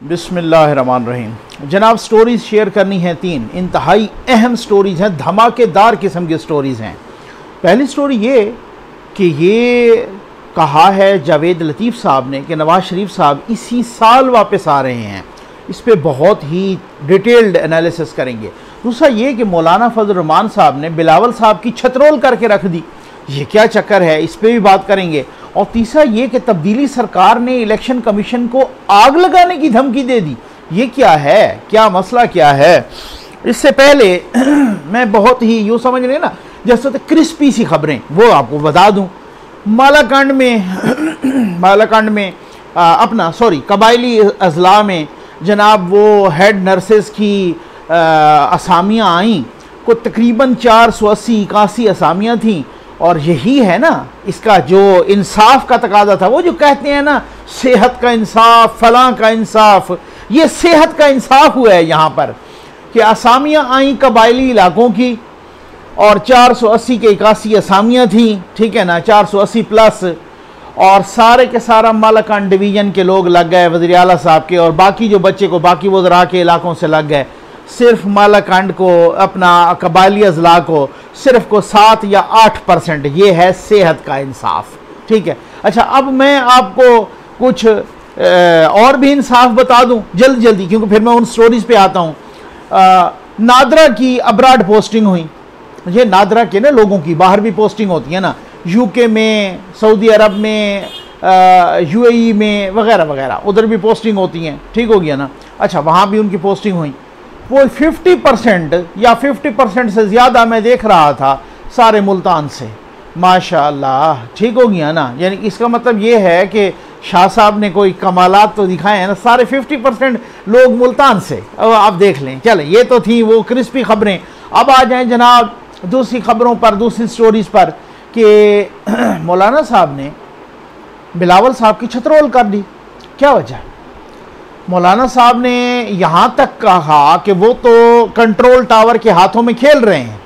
बिस्मिल्लाहिर्रहमानिर्रहीम। जनाब, stories share करनी है तीन इंतहाई अहम स्टोरीज़ हैं, धमाकेदार किस्म की स्टोरीज़ हैं। पहली स्टोरी ये कि ये कहा है जावेद लतीफ़ साहब ने कि नवाज़ शरीफ साहब इसी साल वापस आ रहे हैं। इस पर बहुत ही डिटेल्ड एनालिसिस करेंगे। दूसरा ये कि मौलाना फजल रहमान साहब ने बिलावल साहब की छतरोल करके रख दी, ये क्या चक्कर है, इस पर भी बात करेंगे। और तीसरा ये कि तब्दीली सरकार ने इलेक्शन कमीशन को आग लगाने की धमकी दे दी, ये क्या है, क्या मसला क्या है। इससे पहले मैं बहुत ही यूँ समझ रहे ना जैसे तो क्रिस्पी सी खबरें वो आपको बता दूं। मालाकांड में कबायली अजला में जनाब वो हेड नर्सेस की असामियाँ आईं, को तकरीबन 480-81 असामियाँ थीं। और यही है ना इसका जो इंसाफ का तकाजा था, वो जो कहते हैं ना सेहत का इंसाफ, फलां का इंसाफ, ये सेहत का इंसाफ हुआ है यहाँ पर कि असामियाँ आई कबायली इलाकों की और 480 के 81 असामियाँ थीं, ठीक है ना, 480 प्लस। और सारे के सारा मालाकांड डिवीज़न के लोग लग गए वज़ीर आला साहब के, और बाकी जो बच्चे को बाकी वज़रा के इलाकों से लग गए। सिर्फ मालाकांड को, अपना कबायली अजला को सिर्फ को 7 या 8%, ये है सेहत का इंसाफ, ठीक है। अच्छा, अब मैं आपको कुछ और भी इंसाफ बता दूं जल्दी, क्योंकि फिर मैं उन स्टोरीज पे आता हूँ। नादरा की अब्राड पोस्टिंग हुई, ये नादरा के ना लोगों की बाहर भी पोस्टिंग होती है ना, यूके में, सऊदी अरब में, यूएई में वगैरह वगैरह, उधर भी पोस्टिंग होती हैं, ठीक हो गया ना। अच्छा, वहाँ भी उनकी पोस्टिंग हुई। वो 50% या 50% से ज़्यादा मैं देख रहा था सारे मुल्तान से, माशाअल्लाह, ठीक हो गया ना। यानी इसका मतलब ये है कि शाह साहब ने कोई कमालात तो दिखाए हैं ना, सारे 50% लोग मुल्तान से। अब आप देख लें। चले, ये तो थी वो क्रिस्पी खबरें। अब आ जाएं जनाब दूसरी खबरों पर, दूसरी स्टोरीज़ पर कि मौलाना साहब ने बिलावल साहब की छतरोल कर दी। क्या वजह? मौलाना साहब ने यहाँ तक कहा कि वो तो कंट्रोल टावर के हाथों में खेल रहे हैं।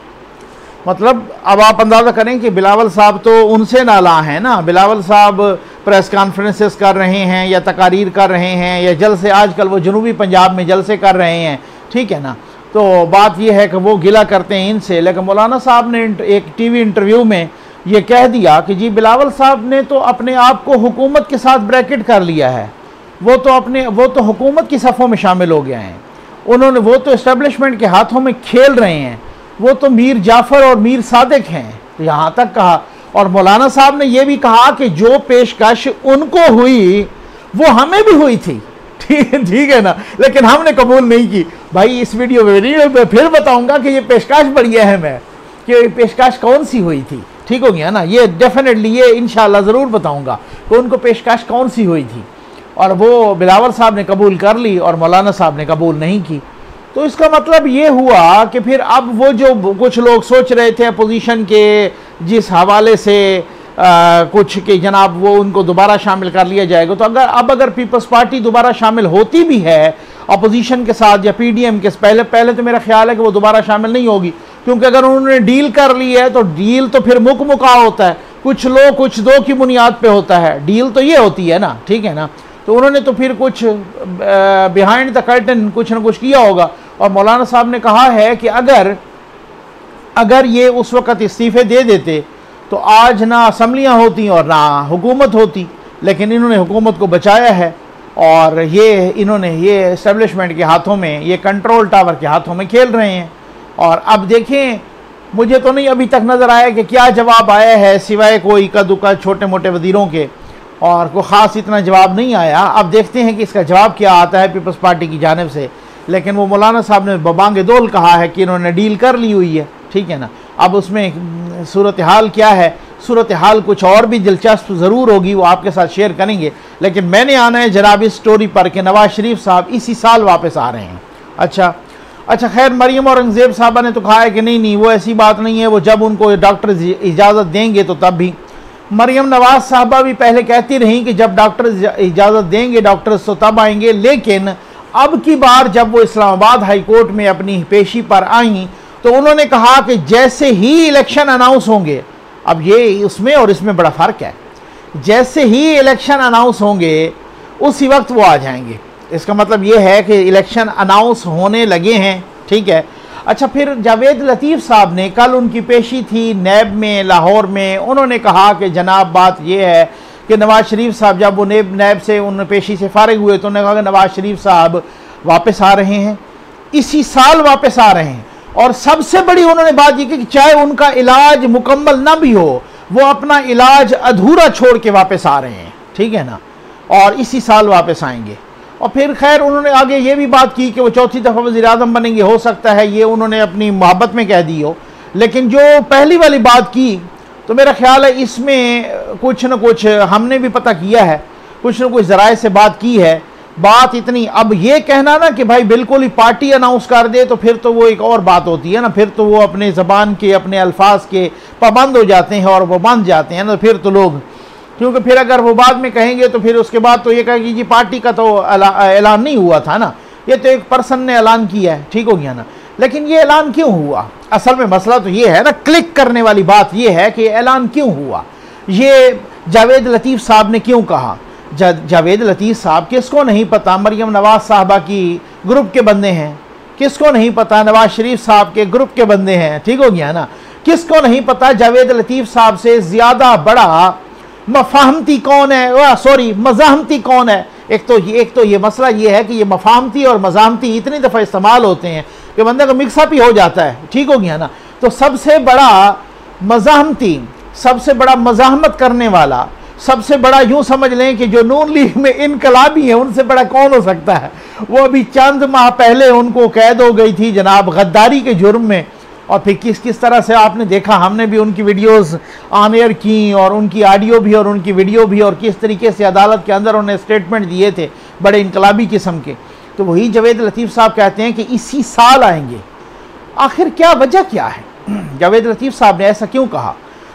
मतलब अब आप अंदाज़ा करें कि बिलावल साहब तो उनसे नाला हैं ना। बिलावल साहब प्रेस कॉन्फ्रेंसेस कर रहे हैं या तकारीर कर रहे हैं या जलसे, आजकल वो जनूबी पंजाब में जलसे कर रहे हैं, ठीक है ना। तो बात ये है कि वो गिला करते हैं इनसे। लेकिन मौलाना साहब ने एक टीवी इंटरव्यू में ये कह दिया कि जी बिलावल साहब ने तो अपने आप को हुकूमत के साथ ब्रैकेट कर लिया है, वो तो हुकूमत की सफ़ों में शामिल हो गए हैं। वो तो इस्टेब्लिशमेंट के हाथों में खेल रहे हैं, वो तो मीर जाफ़र और मीर सादिक हैं, तो यहाँ तक कहा। और मौलाना साहब ने यह भी कहा कि जो पेशकश उनको हुई वो हमें भी हुई थी, ठीक है ना, लेकिन हमने कबूल नहीं की। भाई इस वीडियो में फिर बताऊंगा कि ये पेशकश बड़ी अहम है कि पेशकश कौन सी हुई थी, ठीक हो गया ना। ये डेफिनेटली, ये इंशाल्लाह ज़रूर बताऊंगा कि उनको पेशकश कौन सी हुई थी। और वो बिलावल साहब ने कबूल कर ली और मौलाना साहब ने कबूल नहीं की। तो इसका मतलब ये हुआ कि फिर अब वो जो कुछ लोग सोच रहे थे अपोजिशन के, जिस हवाले से कुछ कि जनाब वो उनको दोबारा शामिल कर लिया जाएगा, तो अगर पीपल्स पार्टी दोबारा शामिल होती भी है अपोजिशन के साथ या पीडीएम के, पहले तो मेरा ख्याल है कि वो दोबारा शामिल नहीं होगी, क्योंकि अगर उन्होंने डील कर ली है तो डील तो फिर मुका होता है, कुछ लो कुछ दो की बुनियाद पे होता है, डील तो ये होती है ना, ठीक है ना। तो उन्होंने तो फिर कुछ बिहाइंड द कर्टन कुछ ना कुछ किया होगा। और मौलाना साहब ने कहा है कि अगर ये उस वक़्त इस्तीफ़े दे देते तो आज ना असम्बलियाँ होती और ना हुकूमत होती, लेकिन इन्होंने हुकूमत को बचाया है और इन्होंने ये इस्टेब्लिशमेंट के हाथों में, ये कंट्रोल टावर के हाथों में खेल रहे हैं। और अब देखें, मुझे तो नहीं अभी तक नज़र आया कि क्या जवाब आया है, सिवाय कोई इक्का दुक्का छोटे मोटे वज़ीरों के, और कोई ख़ास इतना जवाब नहीं आया। अब देखते हैं कि इसका जवाब क्या आता है पीपल्स पार्टी की जानिब से। लेकिन वो मौलाना साहब ने बबांगे दौल कहा है कि इन्होंने डील कर ली हुई है, ठीक है ना। अब उसमें सूरत हाल क्या है, सूरत हाल कुछ और भी दिलचस्प ज़रूर होगी, वो आपके साथ शेयर करेंगे। लेकिन मैंने आना है जनाब इस स्टोरी पर कि नवाज़ शरीफ साहब इसी साल वापस आ रहे हैं। अच्छा, खैर मरियम औरंगज़ेब साहबा ने तो कहा है कि नहीं वो ऐसी बात नहीं है, वो जब उनको डॉक्टर इजाज़त देंगे तो तब भी। मरियम नवाज़ साहबा भी पहले कहती रहीं कि जब डॉक्टर इजाज़त देंगे डॉक्टर्स तो तब आएंगे, लेकिन अब की बार जब वो इस्लामाबाद हाई कोर्ट में अपनी पेशी पर आई तो उन्होंने कहा कि जैसे ही इलेक्शन अनाउंस होंगे, अब ये उसमें और इसमें बड़ा फ़र्क है, जैसे ही इलेक्शन अनाउंस होंगे उसी वक्त वो आ जाएंगे। इसका मतलब ये है कि इलेक्शन अनाउंस होने लगे हैं, ठीक है। अच्छा, फिर जावेद लतीफ़ साहब ने कल उनकी पेशी थी नैब में लाहौर में, उन्होंने कहा कि जनाब बात ये है कि नवाज़ शरीफ साहब जब वो नैब से उन पेशी से फारिग हुए तो उन्होंने कहा कि नवाज़ शरीफ साहब वापस आ रहे हैं, इसी साल वापस आ रहे हैं। और सबसे बड़ी उन्होंने बात ये की कि चाहे उनका इलाज मुकम्मल ना भी हो, वो अपना इलाज अधूरा छोड़ के वापस आ रहे हैं, ठीक है ना, और इसी साल वापस आएंगे। और फिर खैर उन्होंने आगे ये भी बात की कि वो चौथी दफ़ा वज़ीर-ए-आज़म बनेंगे, हो सकता है ये उन्होंने अपनी मोहब्बत में कह दी हो। लेकिन जो पहली वाली बात की तो मेरा ख्याल है इसमें कुछ न कुछ हमने भी पता किया है, कुछ न कुछ ज़राए से बात की है। बात इतनी, अब ये कहना ना कि भाई बिल्कुल ही पार्टी अनाउंस कर दे तो फिर तो वो एक और बात होती है ना, फिर तो वो अपने ज़बान के अपने अल्फाज के पाबंद हो जाते हैं और वो बंध जाते हैं ना, फिर तो लोग, क्योंकि फिर अगर वो बाद में कहेंगे तो फिर उसके बाद तो ये कहेगी जी पार्टी का तो ऐलान नहीं हुआ था ना, ये तो एक पर्सन ने ऐलान किया है, ठीक हो गया ना। लेकिन ये ऐलान क्यों हुआ? असल में मसला तो ये है ना, क्लिक करने वाली बात ये है कि ऐलान क्यों हुआ, ये जावेद लतीफ़ साहब ने क्यों कहा। जावेद लतीफ़ साहब किसको नहीं पता मरियम नवाज़ साहबा की ग्रुप के बंदे हैं, किसको नहीं पता नवाज़ शरीफ साहब के ग्रुप के बंदे हैं, ठीक हो गया ना। किसको नहीं पता जावेद लतीफ़ साहब से ज़्यादा बड़ा मफाहमती कौन है, सॉरी मज़ाहमती कौन है। एक तो ये मसला ये है कि ये मफाहमती और मज़ाहमती इतनी दफ़ा इस्तेमाल होते हैं कि बंदे का मिक्सअप ही हो जाता है, ठीक हो गया ना। तो सबसे बड़ा मज़ाहमती, सबसे बड़ा मज़ाहमत करने वाला, सबसे बड़ा यूं समझ लें कि जो नून लीग में इनकलाबी है, उनसे बड़ा कौन हो सकता है। वो अभी चंद माह पहले उनको कैद हो गई थी जनाब गद्दारी के जुर्म में, और फिर किस तरह से आपने देखा, हमने भी उनकी वीडियोस ऑन एयर की और उनकी ऑडियो भी और उनकी वीडियो भी, और किस तरीके से अदालत के अंदर उन्होंने स्टेटमेंट दिए थे बड़े इनकलाबी किस्म के। तो वही जावेद लतीफ़ साहब कहते हैं कि इसी साल आएंगे। आखिर क्या वजह क्या है? जावेद लतीफ़ साहब ने ऐसा क्यों कहा?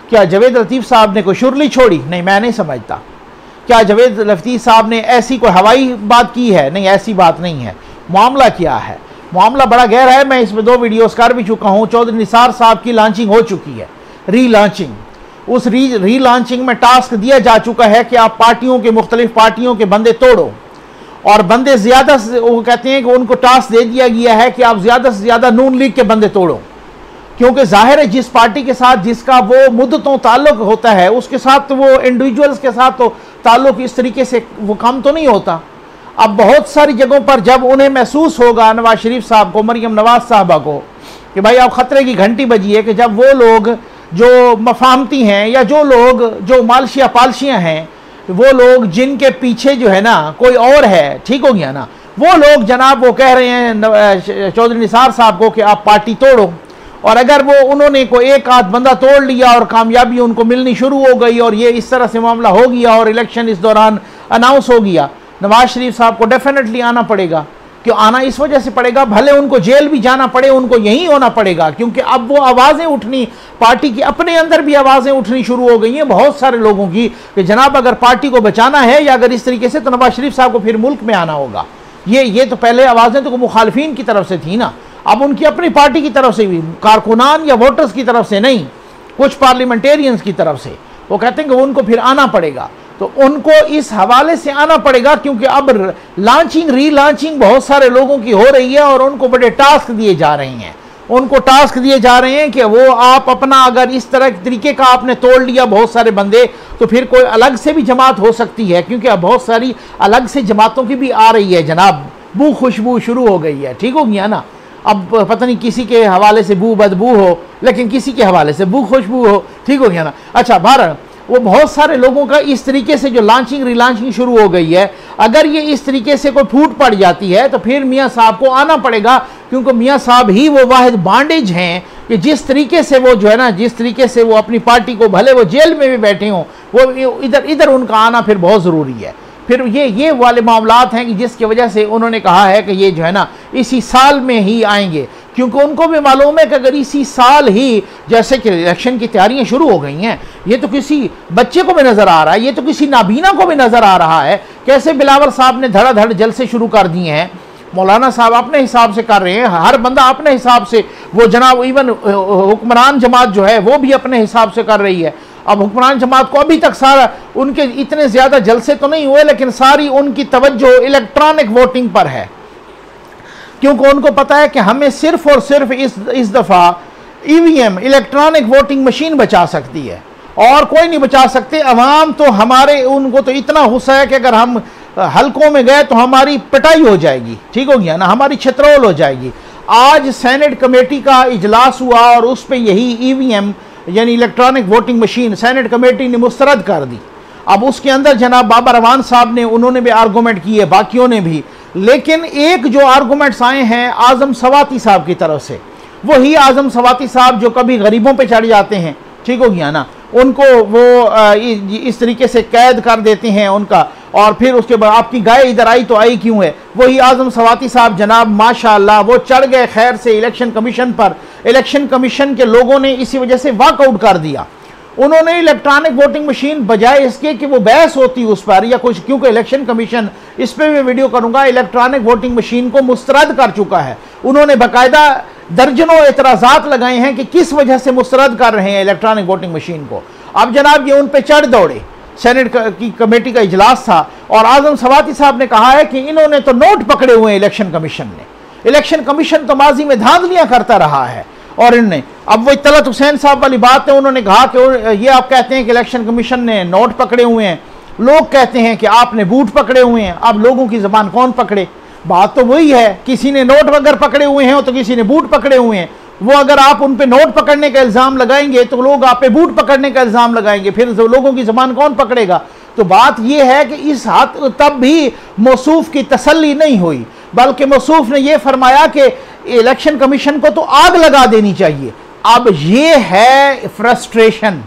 क्या जावेद लतीफ़ साहब ने कोई शुरली छोड़ी? नहीं, मैं नहीं समझता। क्या जावेद लतीफ़ साहब ने ऐसी कोई हवाई बात की है? नहीं, ऐसी बात नहीं है। मामला क्या है? मामला बड़ा गहरा है, मैं इसमें 2 वीडियोस कर भी चुका हूँ। चौधरी निसार साहब की लॉन्चिंग हो चुकी है, री लॉन्चिंग। उस री लॉन्चिंग में टास्क दिया जा चुका है कि आप पार्टियों के, मुख्तलिफ पार्टियों के बंदे तोड़ो, और बंदे ज़्यादा से, वो कहते हैं कि उनको टास्क दे दिया गया है कि आप ज़्यादा से ज़्यादा नून लीग के बंदे तोड़ो, क्योंकि जाहिर है जिस पार्टी के साथ जिसका वो मुद्दतों ताल्लुक होता है उसके साथ तो वो इंडिविजुअल्स के साथ तो ताल्लुक इस तरीके से वो कम तो नहीं होता। अब बहुत सारी जगहों पर जब उन्हें महसूस होगा नवाज शरीफ साहब को, मरियम नवाज साहबा को, कि भाई अब ख़तरे की घंटी बजी है, कि जब वो लोग जो मफाहमती हैं या जो लोग जो मालशिया पालशियाँ हैं, वो लोग जिनके पीछे जो है ना कोई और है, ठीक हो गया ना, वो लोग जनाब वो कह रहे हैं चौधरी निसार साहब को कि आप पार्टी तोड़ो, और अगर वो उन्होंने कोई एक आध बंदा तोड़ लिया और कामयाबी उनको मिलनी शुरू हो गई और ये इस तरह से मामला हो गया और इलेक्शन इस दौरान अनाउंस हो गया, नवाज शरीफ साहब को डेफिनेटली आना पड़ेगा। क्यों आना? इस वजह से पड़ेगा, भले उनको जेल भी जाना पड़े, उनको यहीं होना पड़ेगा, क्योंकि अब वो आवाज़ें उठनी, पार्टी की अपने अंदर भी आवाज़ें उठनी शुरू हो गई हैं बहुत सारे लोगों की कि जनाब अगर पार्टी को बचाना है या अगर इस तरीके से, तो नवाज शरीफ साहब को फिर मुल्क में आना होगा। ये तो पहले आवाज़ें तो मुखालफीन की तरफ से थी ना, अब उनकी अपनी पार्टी की तरफ से भी, कारकुनान या वोटर्स की तरफ से नहीं, कुछ पार्लियामेंटेरियंस की तरफ से वो कहते हैं कि उनको फिर आना पड़ेगा। तो उनको इस हवाले से आना पड़ेगा, क्योंकि अब लॉन्चिंग री लॉन्चिंग बहुत सारे लोगों की हो रही है और उनको बड़े टास्क दिए जा रहे हैं। उनको टास्क दिए जा रहे हैं कि वो आप अपना अगर इस तरह तरीके का आपने तोड़ लिया बहुत सारे बंदे, तो फिर कोई अलग से भी जमात हो सकती है, क्योंकि अब बहुत सारी अलग से जमातों की भी आ रही है जनाब, बू खुशबू शुरू हो गई है, ठीक हो गया ना। अब पता नहीं किसी के हवाले से बू बदबू हो, लेकिन किसी के हवाले से बू खुशबू हो, ठीक हो गया ना। अच्छा, बहरहाल वो बहुत सारे लोगों का इस तरीके से जो लॉन्चिंग रिलॉन्चिंग शुरू हो गई है, अगर ये इस तरीके से कोई फूट पड़ जाती है तो फिर मियाँ साहब को आना पड़ेगा, क्योंकि मियाँ साहब ही वो वाहिद बांडेज हैं कि जिस तरीके से वो जो है ना, जिस तरीके से वो अपनी पार्टी को, भले वो जेल में भी बैठे हों, वो इधर उनका आना फिर बहुत ज़रूरी है। फिर ये वाले मामलात हैं कि जिसकी वजह से उन्होंने कहा है कि ये जो है ना इसी साल में ही आएंगे, क्योंकि उनको भी मालूम है कि अगर इसी साल ही, जैसे कि इलेक्शन की तैयारियां शुरू हो गई हैं, ये तो किसी बच्चे को भी नज़र आ रहा है, ये तो किसी नाबीना को भी नज़र आ रहा है, कैसे बिलावल साहब ने धड़ाधड़ जलसे शुरू कर दिए हैं, मौलाना साहब अपने हिसाब से कर रहे हैं, हर बंदा अपने हिसाब से, वो जनाब इवन हुक्मरान जमात जो है वो भी अपने हिसाब से कर रही है। अब हुक्मरान जमात को अभी तक सारा उनके इतने ज़्यादा जलसे तो नहीं हुए, लेकिन सारी उनकी तवज्जो इलेक्ट्रॉनिक वोटिंग पर है, क्योंकि उनको पता है कि हमें सिर्फ और सिर्फ इस दफ़ा ईवीएम इलेक्ट्रॉनिक वोटिंग मशीन बचा सकती है और कोई नहीं बचा सकते। अवाम तो हमारे, उनको तो इतना गुस्सा है कि अगर हम हलकों में गए तो हमारी पिटाई हो जाएगी, ठीक हो गया ना, हमारी छतरोल हो जाएगी। आज सेनेट कमेटी का इजलास हुआ और उस पर यही ईवीएम यानी electronic voting machine senate committee ने मुस्तरद कर दी। अब उसके अंदर जनाब बाबर अवान साहब ने, उन्होंने भी आर्गूमेंट किए, बाकियों ने भी, लेकिन एक जो आर्गूमेंट्स आए हैं आजम सवाती साहब की तरफ से, वही आजम सवाती साहब जो कभी गरीबों पे चढ़ जाते हैं, ठीक हो गया ना, उनको वो इस तरीके से कैद कर देते हैं उनका, और फिर उसके बाद आपकी गाय इधर आई तो आई क्यों है, वही आजम सवाती साहब जनाब माशाअल्लाह वो चढ़ गए खैर से इलेक्शन कमीशन पर। इलेक्शन कमीशन के लोगों ने इसी वजह से वॉकआउट कर दिया। उन्होंने इलेक्ट्रॉनिक वोटिंग मशीन बजाय इसके कि वो बहस होती उस पर या कुछ, क्योंकि इलेक्शन कमीशन, इस पर मैं वीडियो करूंगा, इलेक्ट्रॉनिक वोटिंग मशीन को मुस्तरद कर चुका है। उन्होंने बाकायदा दर्जनों एतराज़ात लगाए हैं कि किस वजह से मुस्तरद कर रहे हैं इलेक्ट्रॉनिक वोटिंग मशीन को। अब जनाब ये उन पे चढ़ दौड़े। सेनेट की कमेटी का इजलास था और आजम सवाती साहब ने कहा है कि इन्होंने तो नोट पकड़े हुए हैं इलेक्शन कमीशन ने। इलेक्शन कमीशन तो माजी में धांधलियां करता रहा है और इनने, अब वही तलत हुसैन साहब वाली बात है, उन्होंने कहा कि ये आप कहते हैं कि इलेक्शन कमीशन ने नोट पकड़े हुए हैं, लोग कहते हैं कि आपने बूट पकड़े हुए हैं। अब लोगों की ज़बान कौन पकड़े? बात तो वही है, किसी ने नोट अगर पकड़े हुए हैं तो किसी ने बूट पकड़े हुए हैं। वो अगर आप उन पे नोट पकड़ने का इल्ज़ाम लगाएंगे तो लोग आप पे बूट पकड़ने का इल्ज़ाम लगाएंगे, फिर लोगों की ज़बान कौन पकड़ेगा? तो बात यह है कि इस हद तब भी मौसूफ की तसल्ली नहीं हुई, बल्कि मौसूफ ने यह फरमाया कि इलेक्शन कमीशन को तो आग लगा देनी चाहिए। अब ये है फ्रस्ट्रेशन,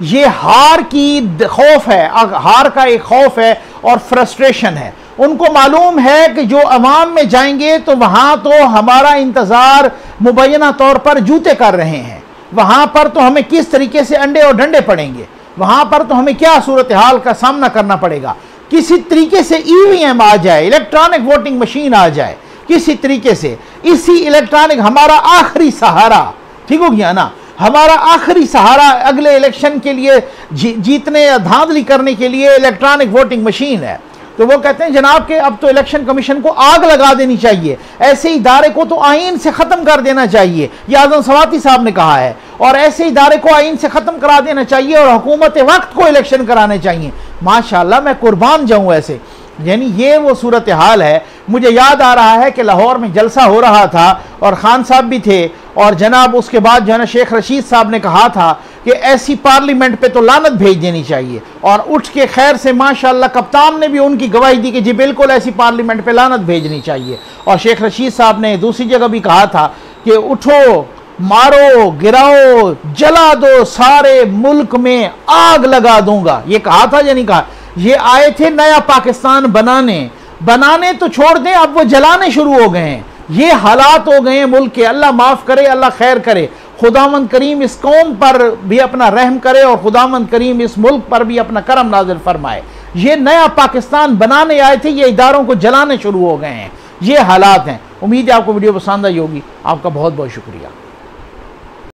ये हार की खौफ है, हार का एक खौफ है और फ्रस्ट्रेशन है। उनको मालूम है कि जो अवाम में जाएंगे तो वहां तो हमारा इंतजार मुबैना तौर पर जूते कर रहे हैं, वहां पर तो हमें किस तरीके से अंडे और डंडे पड़ेंगे, वहां पर तो हमें क्या सूरत हाल का सामना करना पड़ेगा। किसी तरीके से ईवीएम आ जाए, इलेक्ट्रॉनिक वोटिंग मशीन आ जाए, किसी तरीके से इसी इलेक्ट्रॉनिक हमारा आखिरी सहारा, ठीक हो गया ना, हमारा आखिरी सहारा अगले इलेक्शन के लिए जीतने या धांधली करने के लिए इलेक्ट्रॉनिक वोटिंग मशीन है। तो वो कहते हैं जनाब कि अब तो इलेक्शन कमीशन को आग लगा देनी चाहिए, ऐसे इदारे को तो आइन से ख़त्म कर देना चाहिए, ये आज़म सवाती साहब ने कहा है, और ऐसे इदारे को आइन से ख़त्म करा देना चाहिए और हुकूमत वक्त को इलेक्शन कराने चाहिए। माशाअल्लाह मैं कुर्बान जाऊँ ऐसे, यानी ये वो सूरत हाल है। मुझे याद आ रहा है कि लाहौर में जलसा हो रहा था और खान साहब भी थे, और जनाब उसके बाद जो है ना शेख रशीद साहब ने कहा था कि ऐसी पार्लियामेंट पे तो लानत भेज देनी चाहिए, और उठ के खैर से माशाअल्लाह कप्तान ने भी उनकी गवाही दी कि जी बिल्कुल ऐसी पार्लियामेंट पे लानत भेजनी चाहिए। और शेख रशीद साहब ने दूसरी जगह भी कहा था कि उठो, मारो, गिराओ, जला दो, सारे मुल्क में आग लगा दूंगा। ये कहा था या नहीं कहा? ये आए थे नया पाकिस्तान बनाने तो छोड़ दें, अब वो जलाने शुरू हो गए हैं। ये हालात हो गए हैं मुल्क के। अल्लाह माफ़ करे, अल्लाह खैर करे, खुदावंद करीम इस कौम पर भी अपना रहम करे और खुदावंद करीम इस मुल्क पर भी अपना करम नाज़िल फरमाए। ये नया पाकिस्तान बनाने आए थे, ये इदारों को जलाने शुरू हो गए हैं। ये हालात हैं। उम्मीद है आपको वीडियो पसंद आई होगी। आपका बहुत बहुत शुक्रिया।